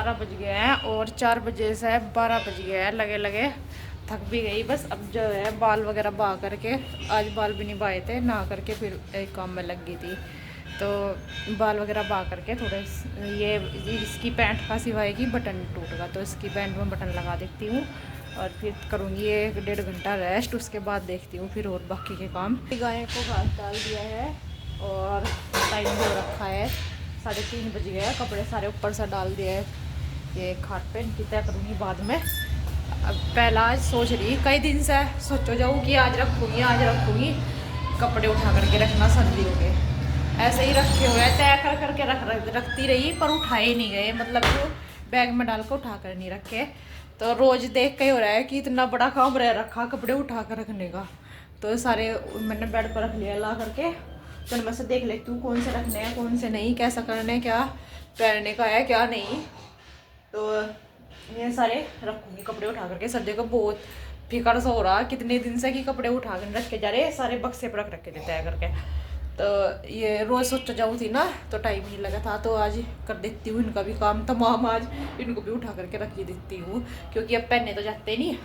12 बज गए हैं और 4 बजे से 12 बज गए हैं लगे लगे। थक भी गई बस। अब जो है बाल वगैरह बहा करके, आज बाल भी नहीं बाए थे, नहा करके फिर एक काम में लग गई थी। तो बाल वगैरह बहा करके थोड़े ये इसकी पैंट का सिवाय की बटन टूट गया, तो इसकी पैंट में बटन लगा देती हूँ और फिर करूँगी 1-1.5 घंटा रेस्ट। उसके बाद देखती हूँ फिर और बाकी के काम। गाय को घास डाल दिया है और टाइम हो रखा है 3:30 बज गया है। कपड़े सारे ऊपर से डाल दिए हैं ये खाट पे, इनकी तय करूँगी बाद में। अब पहला आज सोच रही, कई दिन से सोचो जाऊँ कि आज रखूँगी कपड़े उठा करके रखना सर्दियों के। ऐसे ही रखे हुए हैं, तय कर करके रखती रही पर उठाए ही नहीं गए, मतलब जो बैग में डाल कर उठा कर नहीं रखे। तो रोज़ देख के हो रहा है कि इतना बड़ा काम रह रखा कपड़े उठा कर रखने का। तो सारे मैंने बेड पर रख लिया ला करके। तो मैं से देख लेती हूँ कौन से रखने हैं कौन से नहीं, कैसा करना है, क्या पहनने का है क्या नहीं। तो ये सारे रखूँगी कपड़े उठा करके। सर्दियों का बहुत फिकर सा हो रहा, कितने दिन से कि कपड़े उठा कर रख के जा रहे, सारे बक्से पर रख के देते हैं करके। तो ये रोज़ सोचा जाऊँ थी ना तो टाइम नहीं लगा था, तो आज कर देती हूँ इनका भी काम तमाम। आज इनको भी उठा करके रख ही देती हूँ क्योंकि अब पहनने तो जाते नहीं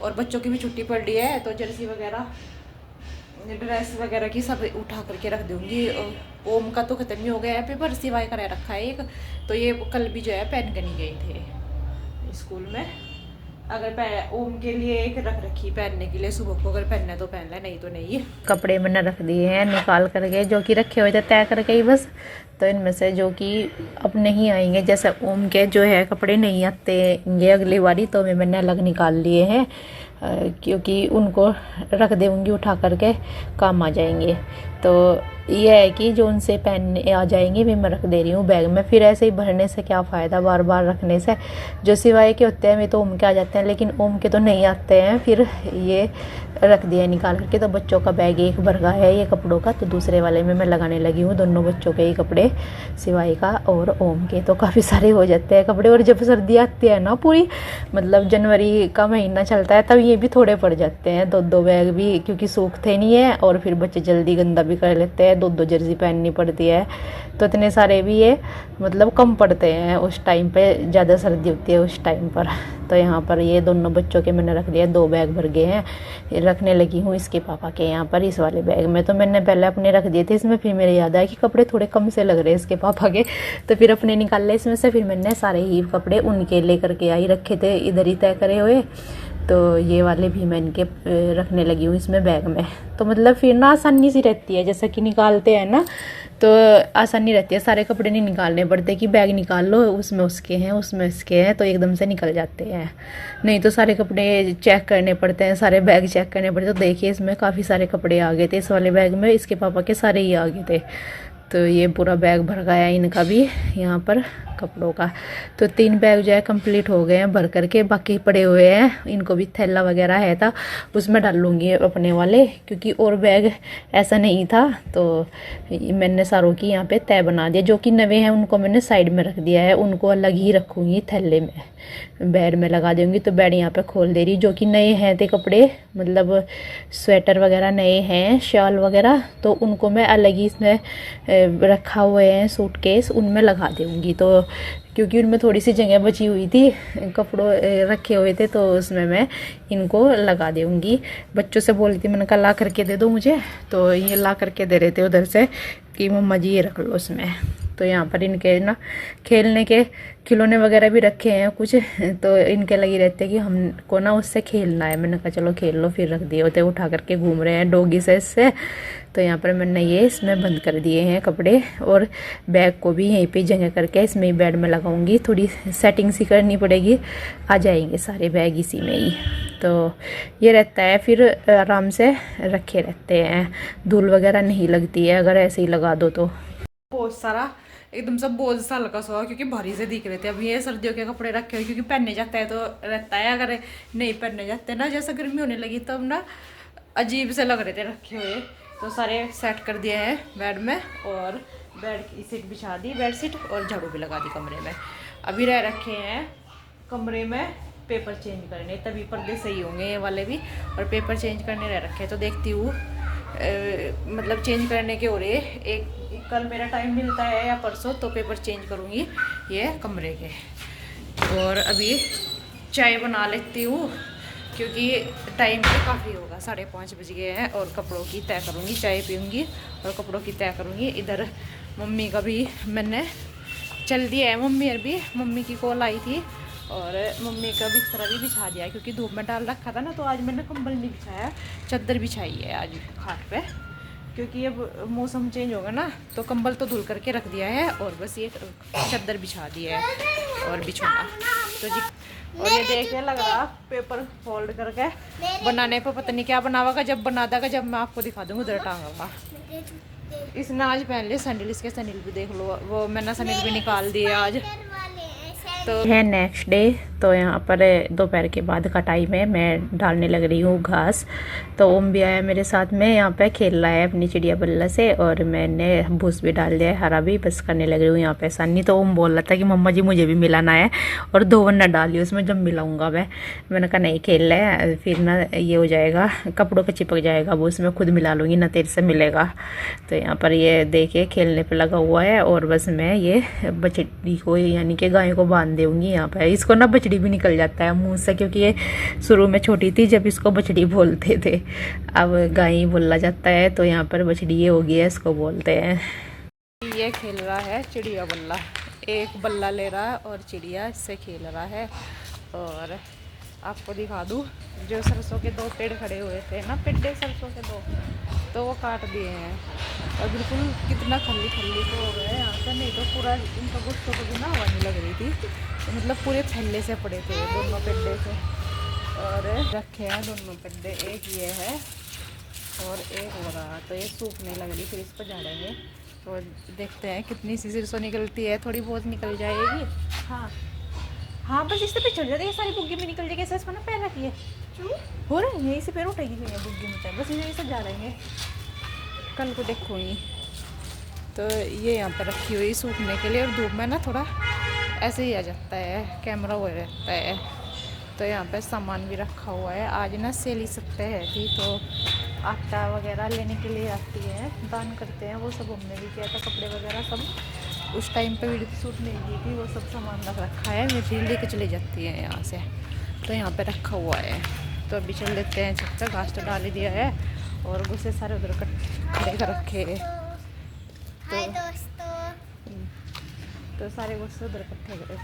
और बच्चों की भी छुट्टी पड़ रही है। तो जर्सी वगैरह ड्रेस वगैरह की सब उठा करके रख दूँगी। ओम का तो ख़त्म ही हो गया है पेपर, सिवाय का रह रखा है एक। तो ये कल भी जो है पहन कर नहीं गए थे स्कूल में। अगर ओम के लिए एक रख रखी पहनने के लिए, सुबह को अगर पहनना है तो पहन ले, नहीं तो नहीं। कपड़े मैंने रख दिए हैं निकाल करके, जो कि रखे हुए थे तय करके ही बस। तो इनमें से जो कि अब नहीं आएंगे, जैसे ओम के जो है कपड़े नहीं आते अगली बारी, तो मैंने अलग निकाल लिए हैं क्योंकि उनको रख दूँगी उठा करके, काम आ जाएंगे। तो ये है कि जो उनसे पहनने आ जाएंगे वे मैं रख दे रही हूँ बैग में। फिर ऐसे ही भरने से क्या फ़ायदा बार बार रखने से। जो सिवाय के होते हैं वे तो ओम के आ जाते हैं, लेकिन ओम के तो नहीं आते हैं। फिर ये रख दिया निकाल करके। तो बच्चों का बैग एक भर गया है ये कपड़ों का, तो दूसरे वाले में मैं लगाने लगी हूँ दोनों बच्चों के ही कपड़े, सिवाय का और ओम के। तो काफ़ी सारे हो जाते हैं कपड़े। और जब सर्दी आती है ना पूरी, मतलब जनवरी का महीना चलता है, तब ये भी थोड़े पड़ जाते हैं 2-2 बैग भी, क्योंकि सूखते नहीं है और फिर बच्चे जल्दी गंदा भी कर लेते हैं। 2-2 जर्सी पहननी पड़ती है, तो इतने सारे भी ये मतलब कम पड़ते हैं उस टाइम पे, ज़्यादा सर्दी होती है उस टाइम पर। तो यहाँ पर ये दोनों बच्चों के मैंने रख दिया, 2 बैग भर गए हैं। रखने लगी हूँ इसके पापा के यहाँ पर इस वाले बैग में। तो मैंने पहले अपने रख दिए थे इसमें, फिर मेरे याद आया कि कपड़े थोड़े कम से लग रहे हैं इसके पापा के, तो फिर अपने निकाल ले इसमें से। फिर मैंने सारे ही कपड़े उनके लेकर के आई, रखे थे इधर ही तय करे हुए। तो ये वाले भी मैं इनके रखने लगी हूँ इसमें बैग में। तो मतलब फिर ना आसानी सी रहती है, जैसा कि निकालते हैं ना तो आसानी रहती है, सारे कपड़े नहीं निकालने पड़ते कि बैग निकाल लो उसमें उसके हैं उसमें इसके हैं, तो एकदम से निकल जाते हैं। नहीं तो सारे कपड़े चेक करने पड़ते हैं, सारे बैग चेक करने पड़ते हैं। तो देखिए इसमें काफ़ी सारे कपड़े आ गए थे इस वाले बैग में, इसके पापा के सारे ही आ गए थे। तो ये पूरा बैग भर गया है इनका भी यहाँ पर कपड़ों का। तो 3 बैग जो है कंप्लीट हो गए हैं भर करके, बाकी पड़े हुए हैं। इनको भी थैला वगैरह है था उसमें डाल लूँगी अपने वाले, क्योंकि और बैग ऐसा नहीं था। तो मैंने सारों की यहाँ पे तय बना दिया, जो कि नवे हैं उनको मैंने साइड में रख दिया है, उनको अलग ही रखूँगी थैले में, बेड में लगा दूँगी। तो बेड यहाँ पे खोल दे रही, जो कि नए हैं थे कपड़े, मतलब स्वेटर वगैरह नए हैं, शॉल वगैरह, तो उनको मैं अलग ही इसमें रखा हुए हैं सूटकेस, उनमें लगा दूँगी। तो क्योंकि उनमें थोड़ी सी जगह बची हुई थी, कपड़ों रखे हुए थे, तो उसमें मैं इनको लगा दूँगी। बच्चों से बोली थी मैंने कहा ला करके दे दो मुझे, तो ये ला करके दे रहे थे उधर से कि मम्मा जी ये रख लो उसमें। तो यहाँ पर इनके ना खेलने के खिलौने वगैरह भी रखे हैं कुछ, तो इनके लगी रहते हैं कि हमको ना उससे खेलना है। मैंने कहा चलो खेल लो, फिर रख दिए होते, उठा करके घूम रहे हैं डॉगी से इससे। तो यहाँ पर मैंने ये इसमें बंद कर दिए हैं कपड़े, और बैग को भी यहीं पे जगह करके इसमें ही बेड में लगाऊंगी। थोड़ी सेटिंग सी करनी पड़ेगी, आ जाएंगे सारे बैग इसी में ही। तो ये रहता है, फिर आराम से रखे रहते हैं, धूल वगैरह नहीं लगती है अगर ऐसे ही लगा दो। तो बहुत सारा एकदम से बोझ सा हल्का सा, क्योंकि भारी से दिख रहे थे। अब ये सर्दियों के कपड़े रखे हुए, क्योंकि पहनने जाता है तो रहता है, अगर नहीं पहनने जाते ना, जैसा गर्मी होने लगी तब ना अजीब से लग रहे थे रखे हुए। तो सारे सेट कर दिए हैं बेड में, और बेड की सीट बिछा दी, बेड सीट, और झाड़ू भी लगा दी कमरे में। अभी रह रखे हैं कमरे में पेपर चेंज करने, तभी पर्दे सही होंगे ये वाले भी, और पेपर चेंज करने रह रखे हैं। तो देखती हूँ मतलब चेंज करने के हो रहे, एक कल मेरा टाइम मिलता है या परसों, तो पेपर चेंज करूँगी ये कमरे के। और अभी चाय बना लेती हूँ क्योंकि टाइम भी काफ़ी होगा, 5:30 बज गए हैं। और कपड़ों की तय करूँगी, चाय पीऊँगी और कपड़ों की तय करूँगी। इधर मम्मी का भी मैंने चल दिया है, मम्मी की कॉल आई थी और मम्मी का बिस्तरा भी बिछा दिया है क्योंकि धूप में डाल रखा था ना। तो आज मैंने कंबल नहीं बिछाया, चादर बिछाई है आज खाट पे, क्योंकि अब मौसम चेंज होगा ना। तो कंबल तो धुल करके रख दिया है और बस ये चादर बिछा दिया है और बिछोना तो जी। और ये देखिए लग रहा पेपर फोल्ड करके बनाने पे पता नहीं क्या बनावागा, जब बना देगा जब मैं आपको दिखा दूँगी उधर टांगा। इसने आज पहन लिया सैंडल, इसके सैंडल भी देख लो, वो मैंने सैंडल भी निकाल दिए आज। तो है नेक्स्ट डे। तो यहाँ पर दोपहर के बाद का टाइम है, मैं डालने लग रही हूँ घास। तो ओम भी आया मेरे साथ में, यहाँ पे खेल रहा है अपनी चिड़िया बल्ला से और मैंने भूस भी डाल दिया है, हरा भी, बस करने लग रही हूँ यहाँ पे आसानी। तो ओम बोल रहा था कि मम्मा जी मुझे भी मिलाना है और 2 वन्ना डाली उसमें जब मिलाऊंगा मैंने कहा नहीं खेल रहा है, फिर ना ये हो जाएगा, कपड़ों का चिपक जाएगा वो, उसमें खुद मिला लूँगी ना तेरे से मिलेगा। तो यहाँ पर ये देखिए खेलने पर लगा हुआ है और बस मैं ये बछड़ी को यानी कि गाय को बांध दूँगी यहाँ पर। इसको ना बछड़ी भी निकल जाता है मुंह से, क्योंकि ये शुरू में छोटी थी जब इसको बछड़ी बोलते थे, अब गाय बोला जाता है। तो यहाँ पर बछड़ी ये हो गई है, इसको बोलते हैं। ये खेल रहा है चिड़िया बल्ला, एक बल्ला ले रहा है और चिड़िया इससे खेल रहा है। और आपको दिखा दूँ, जो सरसों के 2 पेड़ खड़े हुए थे ना, पेड़े सरसों के 2, तो वो काट दिए हैं और बिल्कुल कितना खल्ली खल्ली तो हो गया है यहाँ पर। नहीं तो पूरा इनका गुस्सों को भी ना हवा नहीं लग रही थी, तो मतलब पूरे फैले से पड़े थे दोनों पेड़े से। और रखे हैं दोनों पेड़े, एक ये है और एक हो रहा, तो ये सूखने लग रही, फिर इस पर झाड़ेंगे। तो देखते हैं कितनी सी सरसों निकलती है, थोड़ी बहुत निकल जाएगी। हाँ बस इससे पे चढ़ जाती है, सारी बुग्गी में निकल जाएगी। ऐसा ना पैर रखिए हो रहा है, यहीं से पैर उठेगी फिर बुग्गी में, बस यहीं से जा रहेंगे, कल को देखूँगी। तो ये यहाँ पर रखी हुई सूखने के लिए, और धूप में ना थोड़ा ऐसे ही आ जाता है, कैमरा हो रहता है। तो यहाँ पे सामान भी रखा हुआ है। आज ना सेली सप्ताह थी, तो आटा वगैरह लेने के लिए आती है, दान करते हैं, वो सब हमने भी किया था, कपड़े वगैरह सब उस टाइम पे वीडियो शूट नहीं की थी, वो सब सामान रख रखा है, मेरी लेके चली जाती है यहाँ से। तो यहाँ पे रखा हुआ है। तो अभी चल लेते हैं छत पे, घास तो डाल ही दिया है और गुस्से सारे उधर खड़े कर रखे। तो सारे गुस्से उधर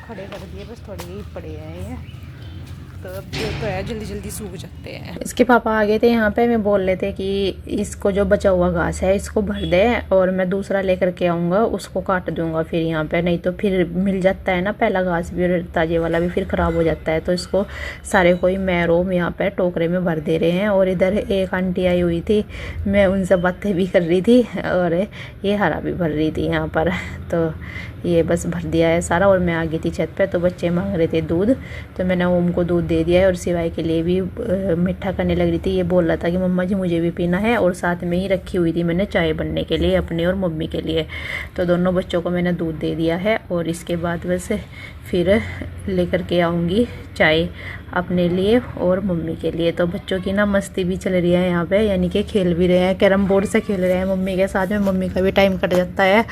खड़े कर दिए, बस थोड़े ही पड़े हैं ये। तो अब ये तो है, जल्दी जल्दी सूख जाते हैं। इसके पापा आ गए थे यहाँ पे, मैं बोल रहे थे कि इसको जो बचा हुआ घास है इसको भर दे और मैं दूसरा लेकर के आऊँगा, उसको काट दूंगा फिर यहाँ पे, नहीं तो फिर मिल जाता है ना पहला घास भी और ताजे वाला भी फिर ख़राब हो जाता है। तो इसको सारे कोई मैं रोम यहाँ पे टोकरे में भर दे रहे हैं। और इधर एक आंटी आई हुई थी, मैं उनसे बातें भी कर रही थी और ये हरा भी भर रही थी यहाँ पर। तो ये बस भर दिया है सारा और मैं आ गई थी छत पे। तो बच्चे मांग रहे थे दूध, तो मैंने ओम को दूध दे दिया है और सिवाय के लिए भी मीठा करने लग रही थी। ये बोल रहा था कि मम्मा जी मुझे भी पीना है, और साथ में ही रखी हुई थी मैंने चाय बनने के लिए अपने और मम्मी के लिए। तो दोनों बच्चों को मैंने दूध दे दिया है और इसके बाद बस फिर लेकर के आऊँगी चाय अपने लिए और मम्मी के लिए। तो बच्चों की ना मस्ती भी चल रही है यहाँ पे, यानी कि खेल भी रहे हैं, कैरम बोर्ड से खेल रहे हैं मम्मी के साथ में। मम्मी का भी टाइम कट जाता है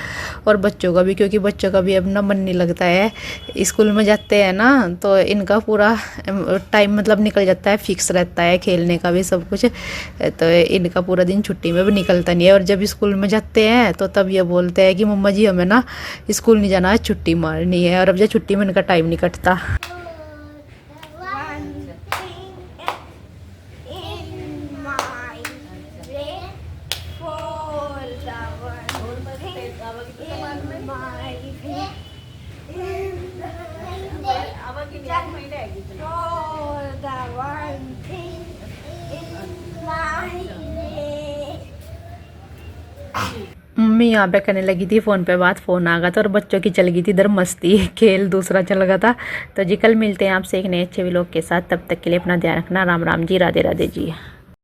और बच्चों का भी, क्योंकि बच्चों का भी अब ना मन नहीं लगता है, स्कूल में जाते हैं ना, तो इनका पूरा टाइम मतलब निकल जाता है, फिक्स रहता है खेलने का भी सब कुछ। तो इनका पूरा दिन छुट्टी में भी निकलता नहीं है। और जब स्कूल में जाते हैं तो तब ये बोलते हैं कि मम्मा जी हमें ना स्कूल नहीं जाना है, छुट्टी मारनी है। और अब जब छुट्टी में इनका टाइम नहीं कटता। मम्मी यहाँ पे करने लगी थी फ़ोन पे बात, फ़ोन आ गया था और बच्चों की चल गई थी इधर मस्ती, खेल दूसरा चल गया था। तो जी कल मिलते हैं आपसे एक नए अच्छे व्लॉग के साथ, तब तक के लिए अपना ध्यान रखना। राम राम जी, राधे राधे जी।